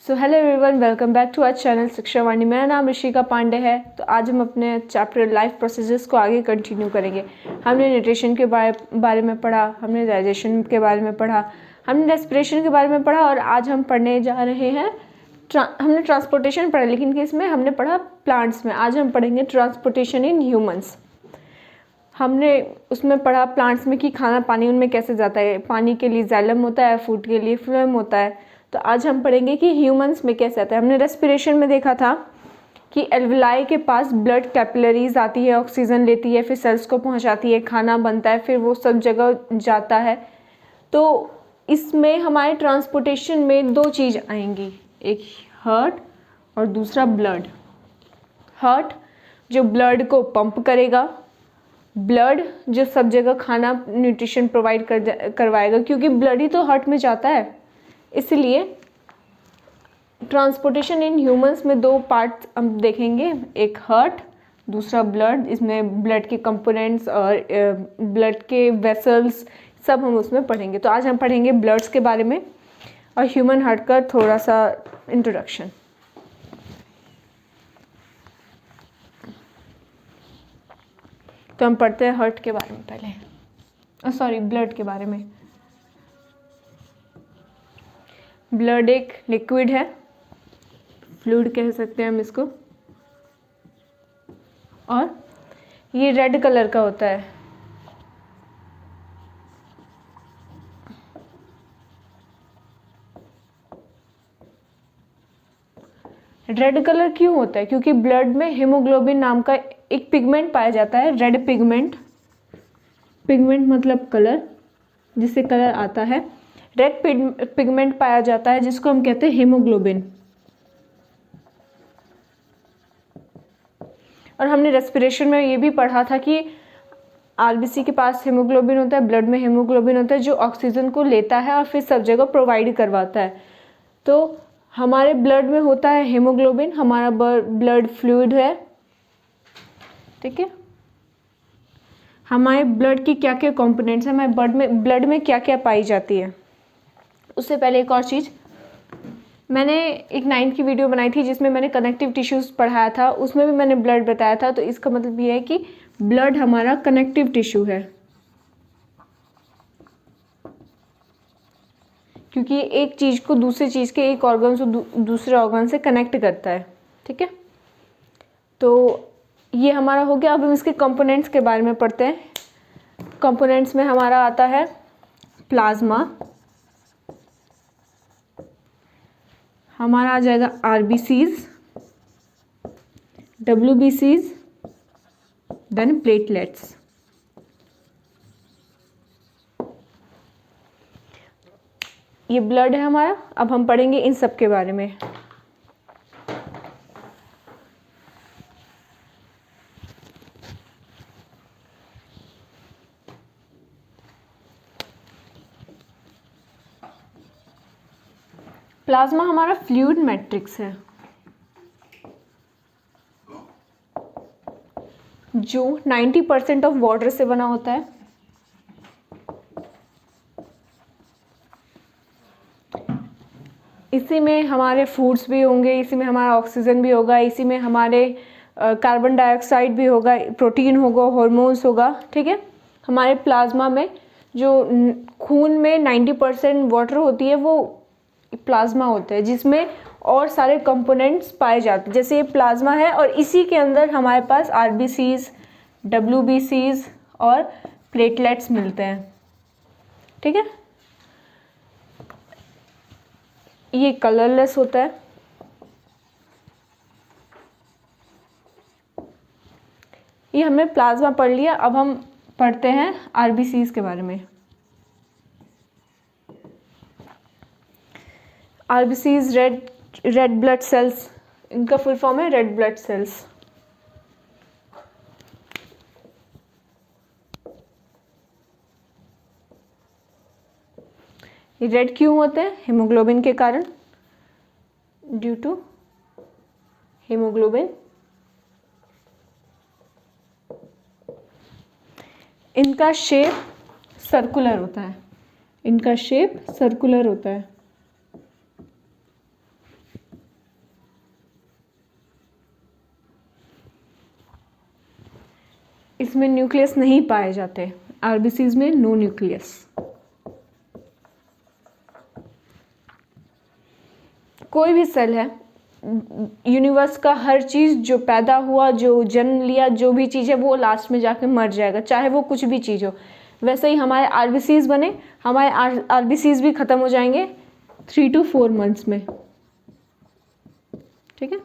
So hello everyone, welcome back to our channel Shiksha Vani. मेरा नाम ऋषिका पांडे है। तो आज हम अपने चैप्टर लाइफ प्रोसेसेस को आगे कंटिन्यू करेंगे। हमने न्यूट्रिशन के बारे में पढ़ा, हमने डाइजेशन के बारे में पढ़ा, हमने रेस्पिरेशन के बारे में पढ़ा और आज हम पढ़ने जा रहे हैं हमने ट्रांसपोर्टेशन पढ़ा, लेकिन किसमें हमने पढ़ा? प्लांट्स में। आज हम पढ़ेंगे ट्रांसपोर्टेशन इन ह्यूमंस। हमने उसमें पढ़ा प्लांट्स में कि खाना पानी उनमें कैसे जाता है। पानी के लिए जाइलम होता है, फूड के लिए फ्लोएम होता है। तो आज हम पढ़ेंगे कि ह्यूमंस में कैसे आता है। हमने रेस्पिरेशन में देखा था कि एल्विलाई के पास ब्लड कैपिलरीज आती है, ऑक्सीजन लेती है, फिर सेल्स को पहुंचाती है, खाना बनता है, फिर वो सब जगह जाता है। तो इसमें हमारे ट्रांसपोर्टेशन में दो चीज़ आएंगी, एक हार्ट और दूसरा ब्लड। हार्ट जो ब्लड को पंप करेगा, ब्लड जो सब जगह खाना न्यूट्रिशन प्रोवाइड करवाएगा, क्योंकि ब्लड ही तो हार्ट में जाता है। इसलिए ट्रांसपोर्टेशन इन ह्यूमंस में दो पार्ट हम देखेंगे, एक हार्ट, दूसरा ब्लड। इसमें ब्लड के कंपोनेंट्स और ब्लड के वेसल्स सब हम उसमें पढ़ेंगे। तो आज हम पढ़ेंगे ब्लड्स के बारे में और ह्यूमन हार्ट का थोड़ा सा इंट्रोडक्शन। तो हम पढ़ते हैं हार्ट के बारे में पहले, ब्लड के बारे में। ब्लड एक लिक्विड है, फ्लूइड कह सकते हैं हम इसको, और ये रेड कलर का होता है। रेड कलर क्यों होता है? क्योंकि ब्लड में हीमोग्लोबिन नाम का एक पिगमेंट पाया जाता है, रेड पिगमेंट। पिगमेंट मतलब कलर, जिससे कलर आता है। रेड पिगमेंट पाया जाता है जिसको हम कहते हैं हीमोग्लोबिन। और हमने रेस्पिरेशन में ये भी पढ़ा था कि आरबीसी के पास हीमोग्लोबिन होता है, ब्लड में हीमोग्लोबिन होता है, जो ऑक्सीजन को लेता है और फिर सब जगह प्रोवाइड करवाता है। तो हमारे ब्लड में होता है हीमोग्लोबिन, हमारा ब्लड फ्लूइड है, ठीक है। हमारे ब्लड की क्या क्या कंपोनेंट्स हैं, हमारे ब्लड में क्या क्या पाई जाती है। उससे पहले एक और चीज़, मैंने एक 9th की वीडियो बनाई थी जिसमें मैंने कनेक्टिव टिश्यूज़ पढ़ाया था, उसमें भी मैंने ब्लड बताया था। तो इसका मतलब ये है कि ब्लड हमारा कनेक्टिव टिश्यू है, क्योंकि एक चीज़ को दूसरी चीज़ के, एक ऑर्गन से दूसरे ऑर्गन से कनेक्ट करता है, ठीक है। तो ये हमारा हो गया। अब हम इसके कंपोनेंट्स के बारे में पढ़ते हैं। कंपोनेंट्स में हमारा आता है प्लाज्मा, हमारा आ जाएगा आरबीसीज, डब्ल्यूबीसीज, देन प्लेटलेट्स। ये ब्लड है हमारा। अब हम पढ़ेंगे इन सब के बारे में। प्लाज्मा हमारा फ्लूइड मैट्रिक्स है, जो 90% ऑफ वाटर से बना होता है। इसी में हमारे फूड्स भी होंगे, इसी में हमारा ऑक्सीजन भी होगा, इसी में हमारे कार्बन डाइऑक्साइड भी होगा, प्रोटीन होगा, हार्मोन्स होगा, ठीक है। हमारे प्लाज्मा में जो खून में 90% वाटर होती है वो प्लाज्मा होता है, जिसमें और सारे कंपोनेंट्स पाए जाते हैं। जैसे ये प्लाज्मा है और इसी के अंदर हमारे पास आरबीसीज, डब्ल्यूबीसीज और प्लेटलेट्स मिलते हैं, ठीक है। ये कलरलेस होता है। ये हमने प्लाज्मा पढ़ लिया। अब हम पढ़ते हैं आरबीसीज के बारे में। आरबीसीज रेड ब्लड सेल्स, इनका फुल फॉर्म है रेड ब्लड सेल्स। ये रेड क्यों होते हैं? हीमोग्लोबिन के कारण, ड्यू टू हीमोग्लोबिन। इनका शेप सर्कुलर होता है, इनका शेप सर्कुलर होता है। इसमें न्यूक्लियस नहीं पाए जाते, आरबीसीज में नो न्यूक्लियस। कोई भी सेल है, यूनिवर्स का हर चीज़ जो पैदा हुआ, जो जन्म लिया, जो भी चीज़ है वो लास्ट में जाके मर जाएगा, चाहे वो कुछ भी चीज़ हो। वैसे ही हमारे आरबीसीज बने, हमारे आरबीसीज भी ख़त्म हो जाएंगे 3 to 4 मंथ्स में, ठीक है।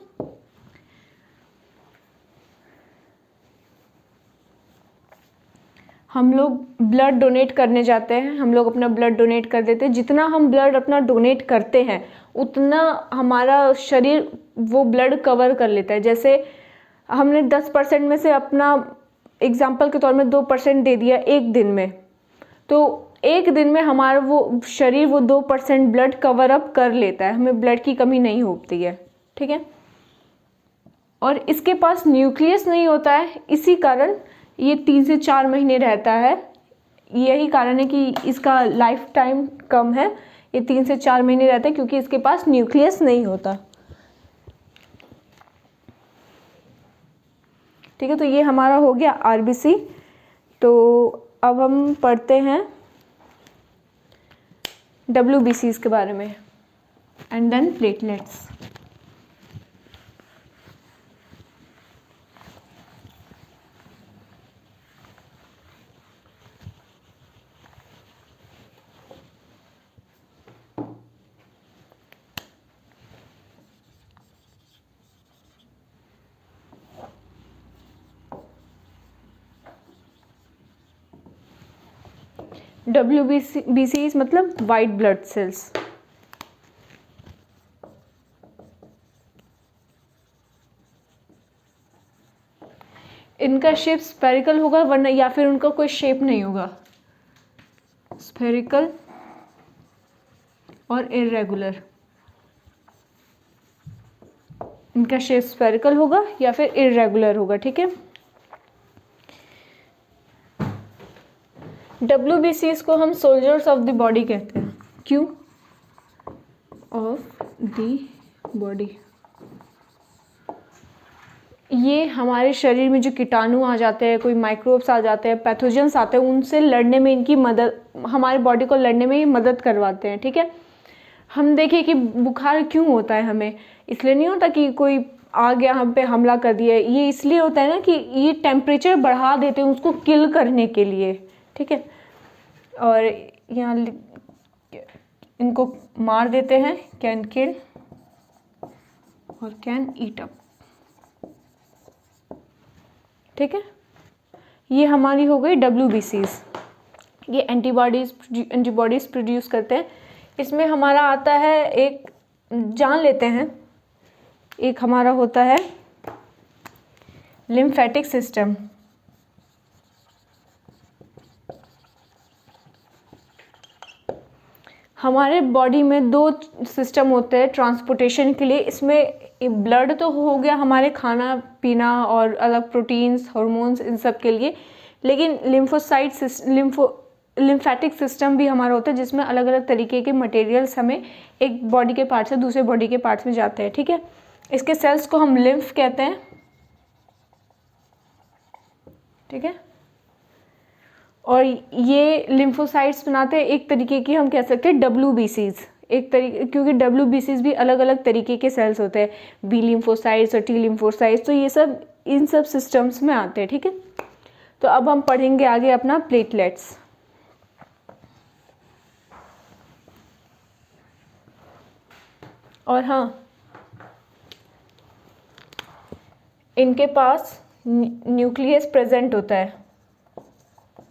हम लोग ब्लड डोनेट करने जाते हैं, हम लोग अपना ब्लड डोनेट कर देते हैं। जितना हम ब्लड अपना डोनेट करते हैं उतना हमारा शरीर वो ब्लड कवर कर लेता है। जैसे हमने 10% में से अपना एग्जाम्पल के तौर में 2% दे दिया एक दिन में, तो एक दिन में हमारा वो शरीर वो 2% ब्लड कवर अप कर लेता है, हमें ब्लड की कमी नहीं होती है, ठीक है। और इसके पास न्यूक्लियस नहीं होता है, इसी कारण ये 3 से 4 महीने रहता है। यही कारण है कि इसका लाइफ टाइम कम है, ये 3 से 4 महीने रहता है, क्योंकि इसके पास न्यूक्लियस नहीं होता, ठीक है। तो ये हमारा हो गया आरबीसी। तो अब हम पढ़ते हैं डब्ल्यूबीसीज के बारे में, एंड देन प्लेटलेट्स। WBCs मतलब वाइट ब्लड सेल्स। इनका शेप स्फेरिकल होगा, वरना या फिर उनका कोई शेप नहीं होगा, स्फेरिकल और इरेगुलर। इनका शेप स्फेरिकल होगा या फिर इरेगुलर होगा, ठीक है। WBCs को हम सोल्जर्स ऑफ द बॉडी कहते हैं। क्यों? Of the body. ये हमारे शरीर में जो कीटाणु आ जाते हैं, कोई माइक्रोब्स आ जाते हैं, पैथोजेंस आते हैं, उनसे लड़ने में इनकी मदद, हमारे बॉडी को लड़ने में ये मदद करवाते हैं, ठीक है। हम देखिए कि बुखार क्यों होता है हमें, इसलिए नहीं होता कि कोई आ गया हम पे हमला कर दिया, ये इसलिए होता है ना कि ये टेम्परेचर बढ़ा देते हैं उसको किल करने के लिए, ठीक है। और यहाँ इनको मार देते हैं, कैन किल और कैन ईट अप, ठीक है। ये हमारी हो गई WBCs। ये एंटीबॉडीज प्रोड्यूस करते हैं। इसमें हमारा आता है, एक जान लेते हैं, एक हमारा होता है लिम्फेटिक सिस्टम। हमारे बॉडी में 2 सिस्टम होते हैं ट्रांसपोर्टेशन के लिए। इसमें ब्लड तो हो गया हमारे खाना पीना और अलग प्रोटीन्स, हार्मोन्स, इन सब के लिए, लेकिन लिम्फेटिक सिस्टम भी हमारा होता है, जिसमें अलग अलग तरीके के मटेरियल्स हमें एक बॉडी के पार्ट से दूसरे बॉडी के पार्ट्स में जाते हैं, ठीक है। इसके सेल्स को हम लिम्फ कहते हैं, ठीक है। और ये लिम्फोसाइट्स बनाते हैं, एक तरीके की हम कह सकते हैं WBCs, एक तरीके, क्योंकि WBCs भी अलग अलग तरीके के सेल्स होते हैं, B लिम्फोसाइट्स और T लिम्फोसाइट्स, तो ये सब इन सब सिस्टम्स में आते हैं, ठीक है। तो अब हम पढ़ेंगे आगे अपना प्लेटलेट्स। और हाँ, इनके पास न्यूक्लियस प्रेजेंट होता है,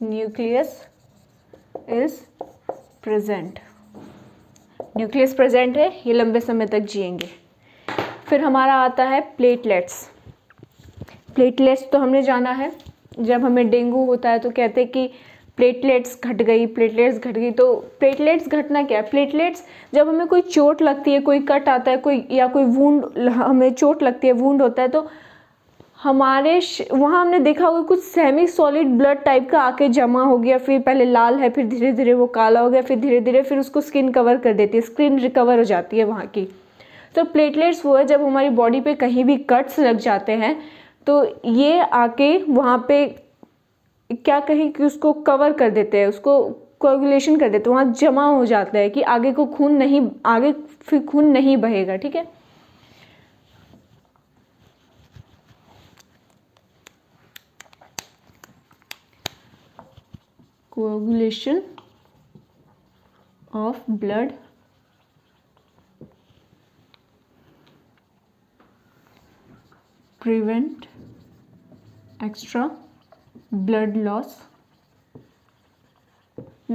nucleus is present, nucleus present है, ये लंबे समय तक जिएंगे। फिर हमारा आता है प्लेटलेट्स। प्लेटलेट्स तो हमने जाना है, जब हमें डेंगू होता है तो कहते हैं कि प्लेटलेट्स घट गई, प्लेटलेट्स घट गई। तो प्लेटलेट्स घटना क्या है? प्लेटलेट्स, जब हमें कोई चोट लगती है, कोई कट आता है, कोई वूंड, हमें चोट लगती है, वूंड होता है, तो हमारे वहाँ हमने देखा होगा कुछ सेमी सॉलिड ब्लड टाइप का आके जमा हो गया, फिर पहले लाल है, फिर धीरे धीरे वो काला हो गया, फिर धीरे धीरे फिर उसको स्किन कवर कर देती है, स्किन रिकवर हो जाती है वहाँ की। तो प्लेटलेट्स वो है, जब हमारी बॉडी पे कहीं भी कट्स लग जाते हैं तो ये आके वहाँ पे क्या कहें कि उसको कवर कर देते हैं, उसको कोएगुलेशन कर देते हैं, वहाँ जमा हो जाता है कि आगे फिर खून नहीं बहेगा। ठीक है, coagulation of blood prevent extra blood loss.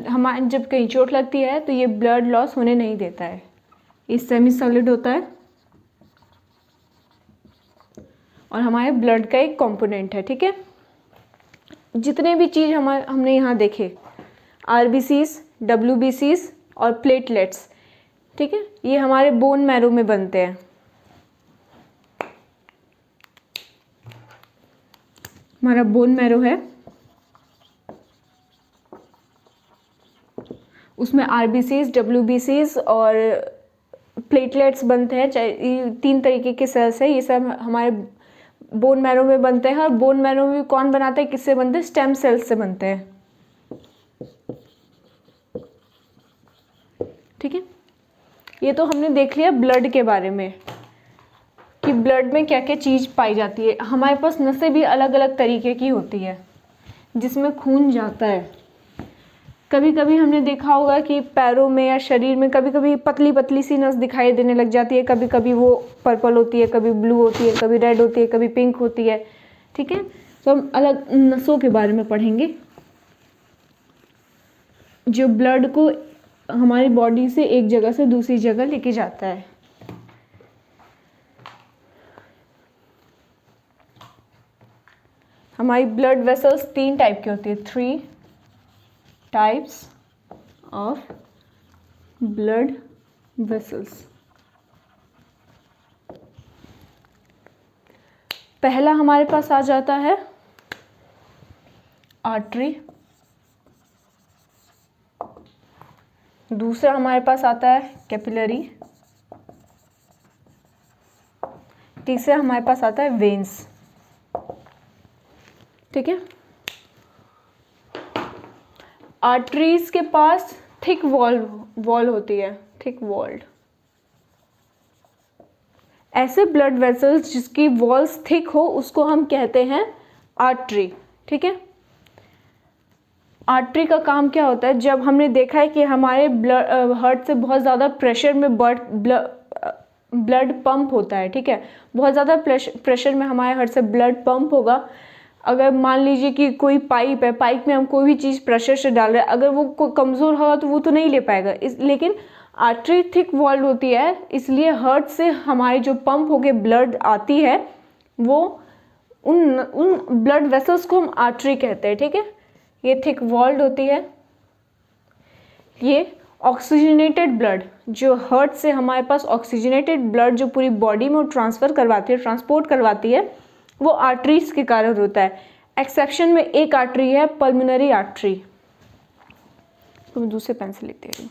हमारे जब कहीं चोट लगती है तो ये ब्लड लॉस होने नहीं देता है, ये सेमी सॉलिड होता है और हमारे ब्लड का एक कंपोनेंट है। ठीक है, जितने भी चीज़ हमने यहाँ देखे, आरबीसीज, डब्ल्यूबीसीज और प्लेटलेट्स, ठीक है, ये हमारे बोन मैरो में बनते हैं। हमारा बोन मैरो है, उसमें आरबीसीज, डब्ल्यूबीसीज और प्लेटलेट्स बनते हैं। चाहे 3 तरीके के सेल्स है, ये सब हमारे बोन मैरो में बनते हैं। और बोन मैरो में कौन बनाता है, किससे बनते हैं, स्टेम सेल्स से बनते हैं। ठीक है, ये तो हमने देख लिया ब्लड के बारे में कि ब्लड में क्या क्या चीज़ पाई जाती है। हमारे पास नसें भी अलग अलग तरीके की होती है जिसमें खून जाता है। कभी कभी हमने देखा होगा कि पैरों में या शरीर में कभी कभी पतली पतली सी नस दिखाई देने लग जाती है, कभी कभी वो पर्पल होती है, कभी ब्लू होती है, कभी रेड होती है, कभी पिंक होती है। ठीक है, तो हम अलग नसों के बारे में पढ़ेंगे जो ब्लड को हमारी बॉडी से एक जगह से दूसरी जगह लेके जाता है। हमारी ब्लड वेसल्स 3 टाइप की होती है, 3 टाइप्स ऑफ ब्लड वेसल्स। पहला हमारे पास आ जाता है आर्टरी, दूसरा हमारे पास आता है कैपिलरी, तीसरा हमारे पास आता है वेन्स। ठीक है, आर्टरीज के पास थिक वॉल होती है, थिक वॉल्ड। ऐसे ब्लड वेसल्स जिसकी वॉल्स थिक हो उसको हम कहते हैं आर्टरी। ठीक है, आर्टरी का काम क्या होता है, जब हमने देखा है कि हमारे हार्ट से बहुत ज़्यादा प्रेशर में ब्लड पंप होता है। ठीक है, बहुत ज़्यादा प्रेशर में हमारे हार्ट से ब्लड पंप होगा। अगर मान लीजिए कि कोई पाइप है, पाइप में हम कोई भी चीज़ प्रेशर से डाल रहे हैं, अगर वो कमज़ोर होगा तो वो तो नहीं ले पाएगा। लेकिन आर्टरी थिक वॉल्ड होती है, इसलिए हार्ट से हमारी जो पंप होके ब्लड आती है वो उन ब्लड वेसल्स को हम आर्टरी कहते हैं। ठीक है, ये थिक वॉल्ड होती है। ये ऑक्सीजनेटेड ब्लड, जो हार्ट से हमारे पास ऑक्सीजनेटेड ब्लड जो पूरी बॉडी में ट्रांसफ़र करवाती है, ट्रांसपोर्ट करवाती है, वो आर्टरीज के कारण होता है। एक्सेप्शन में एक आर्टरी है, पल्मोनरी आर्टरी। तो मैं दूसरे पेन से लिखती हूँ।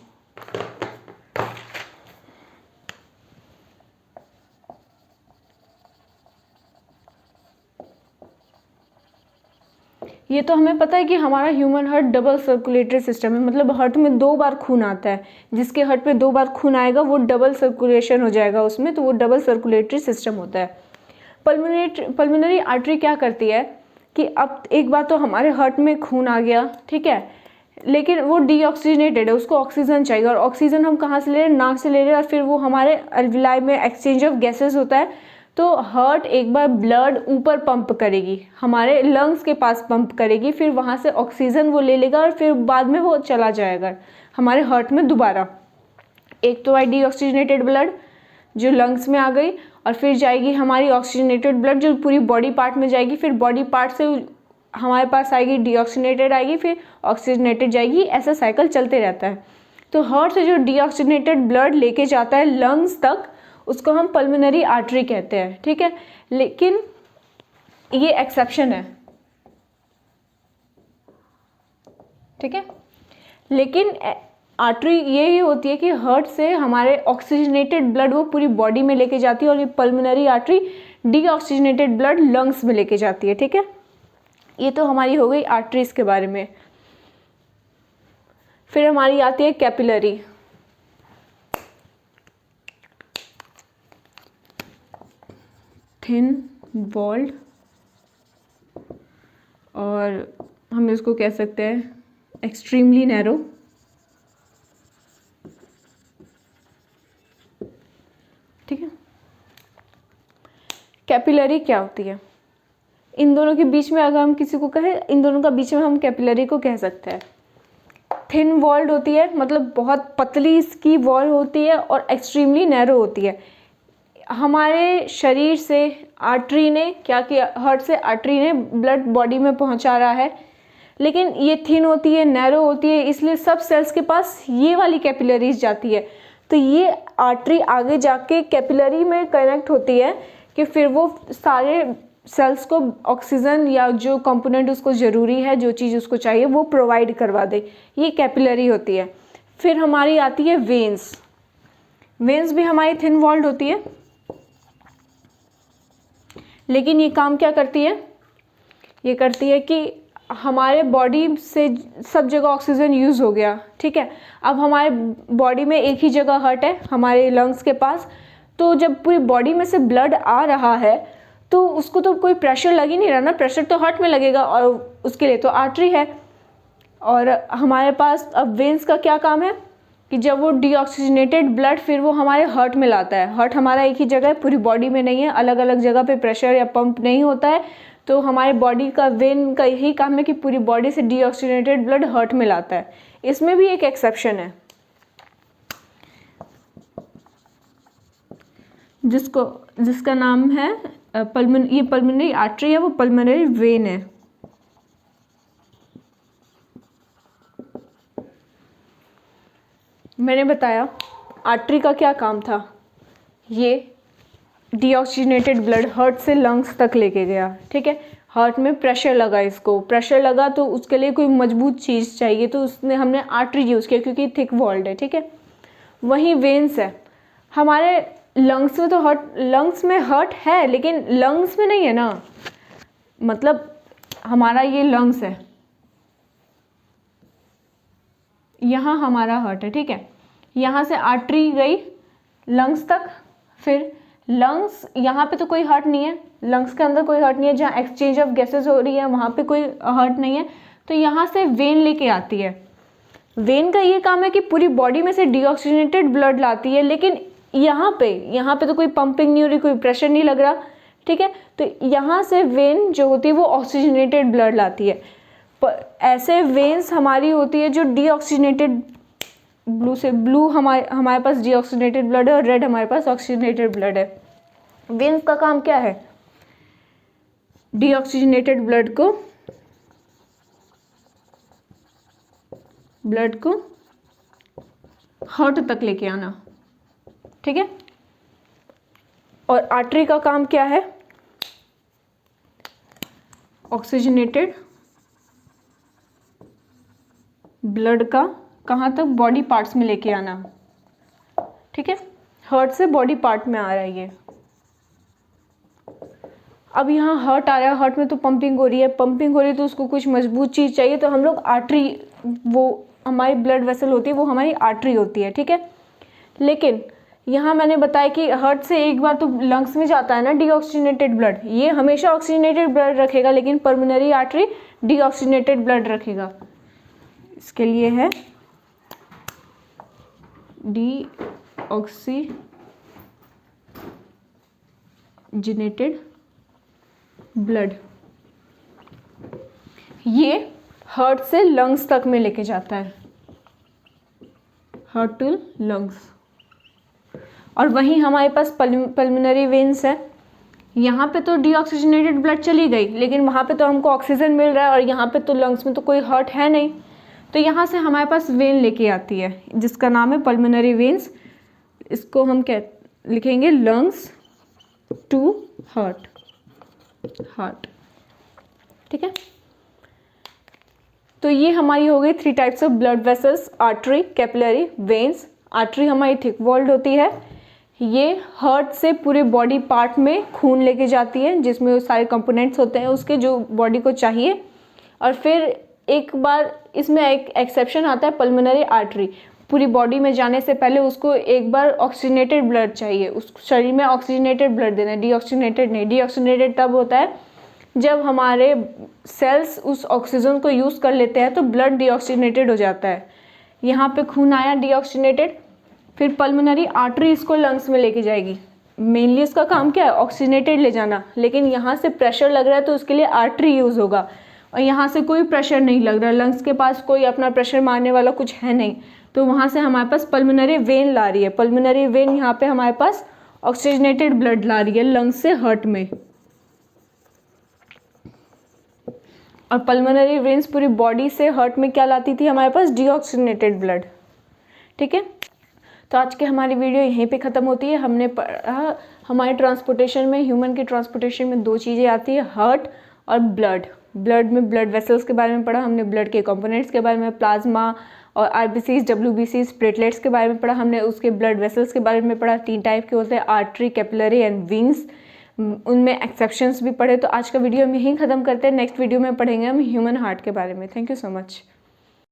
ये तो हमें पता है कि हमारा human heart double circulatory system है, मतलब हार्ट में 2 बार खून आता है। जिसके हार्ट में 2 बार खून आएगा वो डबल सर्कुलेशन हो जाएगा उसमें, तो वो डबल सर्कुलेटरी सिस्टम होता है। पल्मोनरी आर्टरी क्या करती है कि अब एक बार तो हमारे हार्ट में खून आ गया, ठीक है, लेकिन वो डीऑक्सीजनेटेड है, उसको ऑक्सीजन चाहिए। और ऑक्सीजन हम कहाँ से ले रहे हैं, नाक से ले रहे हैं, और फिर वो हमारे अल्विलाई में एक्सचेंज ऑफ गैसेस होता है। तो हार्ट एक बार ब्लड ऊपर पंप करेगी, हमारे लंग्स के पास पंप करेगी, फिर वहाँ से ऑक्सीजन वो ले लेगा और फिर बाद में वो चला जाएगा हमारे हार्ट में दोबारा। एक तो आई डीऑक्सीजनेटेड ब्लड जो लंग्स में आ गई, और फिर जाएगी हमारी ऑक्सीजनेटेड ब्लड जो पूरी बॉडी पार्ट में जाएगी, फिर बॉडी पार्ट से हमारे पास आएगी डीऑक्सीजनेटेड आएगी, फिर ऑक्सीजनेटेड जाएगी, ऐसा साइकिल चलते रहता है। तो हार्ट से जो डीऑक्सीजनेटेड ब्लड लेके जाता है लंग्स तक, उसको हम पल्मोनरी आर्टरी कहते हैं। ठीक है, लेकिन ये एक्सेप्शन है। ठीक है, लेकिन आर्टरी ये ही होती है कि हार्ट से हमारे ऑक्सीजनेटेड ब्लड वो पूरी बॉडी में लेके जाती है, और ये pulmonary artery deoxygenated blood lungs में लेके जाती है। ठीक है, ये तो हमारी हो गई आर्टरीज के बारे में। फिर हमारी आती है कैपिलरी। थिन वॉल्ड, और हम इसको कह सकते हैं एक्सट्रीमली नैरो। ठीक है, कैपिलरी क्या होती है? इन दोनों के बीच में अगर हम किसी को कहें, इन दोनों का बीच में हम कैपिलरी को कह सकते हैं। थिन वॉल्ड होती है, मतलब बहुत पतली इसकी वॉल होती है, और एक्सट्रीमली नैरो होती है। हमारे शरीर से आर्टरी ने क्या किया, हार्ट से आर्टरी ने ब्लड बॉडी में पहुंचा रहा है, लेकिन ये थिन होती है, नैरो होती है, इसलिए सब सेल्स के पास ये वाली कैपिलरीज जाती है। तो ये आर्टरी आगे जाके कैपिलरी में कनेक्ट होती है कि फिर वो सारे सेल्स को ऑक्सीजन या जो कंपोनेंट उसको ज़रूरी है, जो चीज़ उसको चाहिए, वो प्रोवाइड करवा दे। ये कैपिलरी होती है। फिर हमारी आती है वेन्स। वेन्स भी हमारी थिन वॉल्ड होती है, लेकिन ये काम क्या करती है? ये करती है कि हमारे बॉडी से सब जगह ऑक्सीजन यूज़ हो गया, ठीक है, अब हमारे बॉडी में एक ही जगह हार्ट है, हमारे लंग्स के पास। तो जब पूरी बॉडी में से ब्लड आ रहा है तो उसको तो कोई प्रेशर लग ही नहीं रहा ना, प्रेशर तो हार्ट में लगेगा, और उसके लिए तो आर्टरी है। और हमारे पास अब वेन्स का क्या काम है कि जब वो डीऑक्सीजनेटेड ब्लड फिर वो हमारे हार्ट में लाता है। हार्ट हमारा एक ही जगह है, पूरी बॉडी में नहीं है, अलग अलग जगह पे प्रेशर या पंप नहीं होता है। तो हमारे बॉडी का वेन का यही काम है कि पूरी बॉडी से डीऑक्सीजनेटेड ब्लड हार्ट में लाता है। इसमें भी एक एक्सेप्शन है, जिसका नाम है ये पल्मोनरी आर्टरी है, वो पल्मोनरी वेन है। मैंने बताया आर्टरी का क्या काम था, ये डीऑक्सीजनेटेड ब्लड हार्ट से लंग्स तक लेके गया, ठीक है। हार्ट में प्रेशर लगा, इसको प्रेशर लगा तो उसके लिए कोई मजबूत चीज़ चाहिए, तो हमने आर्टरी यूज़ किया क्योंकि थिक वॉल्ड है, ठीक है। वहीं वेन्स है हमारे लंग्स में, तो हार्ट लंग्स में हार्ट है लेकिन लंग्स में नहीं है ना, मतलब हमारा ये लंग्स है, यहाँ हमारा हार्ट है, ठीक है। यहाँ से आर्टरी गई लंग्स तक, फिर लंग्स, यहाँ पे तो कोई हार्ट नहीं है, लंग्स के अंदर कोई हार्ट नहीं है, जहाँ एक्सचेंज ऑफ गैसेस हो रही है वहाँ पे कोई हार्ट नहीं है, तो यहाँ से वेन लेके आती है। वेन का ये काम है कि पूरी बॉडी में से डीऑक्सीजनेटेड ब्लड लाती है, लेकिन यहाँ पे तो कोई पंपिंग नहीं हो रही, कोई प्रेशर नहीं लग रहा, ठीक है। तो यहाँ से वेन जो होती है वो ऑक्सीजनेटेड ब्लड लाती है। ऐसे वेन्स हमारी होती है जो डीऑक्सीजनेटेड, ब्लू हमारे पास डीऑक्सीजनेटेड ब्लड है और रेड हमारे पास ऑक्सीजनेटेड ब्लड है। वेन्स का काम क्या है? डीऑक्सीजनेटेड ब्लड को हार्ट तक लेके आना, ठीक है। और आर्टरी का काम क्या है? ऑक्सीजनेटेड ब्लड का कहाँ तक? बॉडी पार्ट्स में लेके आना, ठीक है। हार्ट से बॉडी पार्ट में आ रहा है ये। अब यहाँ हार्ट आ रहा है, हार्ट में तो पंपिंग हो रही है, तो उसको कुछ मजबूत चीज़ चाहिए, तो हम लोग आर्टरी, वो हमारी ब्लड वेसल होती है, वो हमारी आर्टरी होती है, ठीक है। लेकिन यहाँ मैंने बताया कि हार्ट से एक बार तो लंग्स में जाता है ना डीऑक्सीजनेटेड ब्लड, ये हमेशा ऑक्सीजनेटेड ब्लड रखेगा, लेकिन पल्मोनरी आर्टरी डीऑक्सीजनेटेड ब्लड रखेगा। इसके लिए है डीऑक्सीजनेटेड ब्लड, ये हार्ट से लंग्स तक में लेके जाता है, हार्ट टू लंग्स। और वहीं हमारे पास पल्मोनरी वेन्स है, यहाँ पे तो डीऑक्सीजनेटेड ब्लड चली गई, लेकिन वहाँ पे तो हमको ऑक्सीजन मिल रहा है, और यहाँ पे तो लंग्स में तो कोई हार्ट है नहीं, तो यहाँ से हमारे पास वेन लेके आती है जिसका नाम है पल्मोनरी वेन्स। इसको हम लिखेंगे लंग्स टू हार्ट, ठीक है। तो ये हमारी हो गई 3 types of blood vessels, artery, capillary, veins. Artery हमारी थिक वॉल्ड होती है, ये हार्ट से पूरे बॉडी पार्ट में खून लेके जाती है, जिसमें वो सारे कंपोनेंट्स होते हैं उसके जो बॉडी को चाहिए। और फिर एक बार इसमें एक एक्सेप्शन आता है, पल्मोनरी आर्टरी। पूरी बॉडी में जाने से पहले उसको एक बार ऑक्सीजनेटेड ब्लड चाहिए, उस शरीर में ऑक्सीजनेटेड ब्लड देना है, डीऑक्सीजनेटेड नहीं। डीऑक्सीजनेटेड तब होता है जब हमारे सेल्स उस ऑक्सीजन को यूज़ कर लेते हैं तो ब्लड डीऑक्सीजनेटेड हो जाता है। यहाँ पे खून आया डीऑक्सीजनेटेड, फिर पल्मोनरी आर्टरी इसको लंग्स में लेके जाएगी। मेनली इसका काम क्या है, ऑक्सीजनेटेड ले जाना, लेकिन यहाँ से प्रेशर लग रहा है तो उसके लिए आर्टरी यूज़ होगा। और यहाँ से कोई प्रेशर नहीं लग रहा, लंग्स के पास कोई अपना प्रेशर मारने वाला कुछ है नहीं, तो वहाँ से हमारे पास पल्मोनरी वेन ला रही है। पल्मोनरी वेन यहाँ पे हमारे पास ऑक्सीजनेटेड ब्लड ला रही है लंग्स से हार्ट में। और पल्मोनरी वेन्स पूरी बॉडी से हार्ट में क्या लाती थी, हमारे पास डीऑक्सीजनेटेड ब्लड। ठीक है, तो आज की हमारी वीडियो यहीं पे ख़त्म होती है। हमने पढ़ा हमारे ट्रांसपोर्टेशन में, ह्यूमन के ट्रांसपोर्टेशन में दो चीज़ें आती है, हार्ट और ब्लड। ब्लड में ब्लड वेसल्स के बारे में पढ़ा हमने, ब्लड के कंपोनेंट्स के बारे में, प्लाज्मा और आरबीसीज, डब्ल्यूबीसीज, प्लेटलेट्स के बारे में पढ़ा हमने, उसके ब्लड वेसल्स के बारे में पढ़ा। 3 टाइप के होते हैं, आर्टरी, कैपिलरी एंड विंग्स, उनमें एक्सेप्शंस भी पढ़े। तो आज का वीडियो हम यहीं ख़त्म करते हैं, नेक्स्ट वीडियो में पढ़ेंगे हम ह्यूमन हार्ट के बारे में। Thank you so much.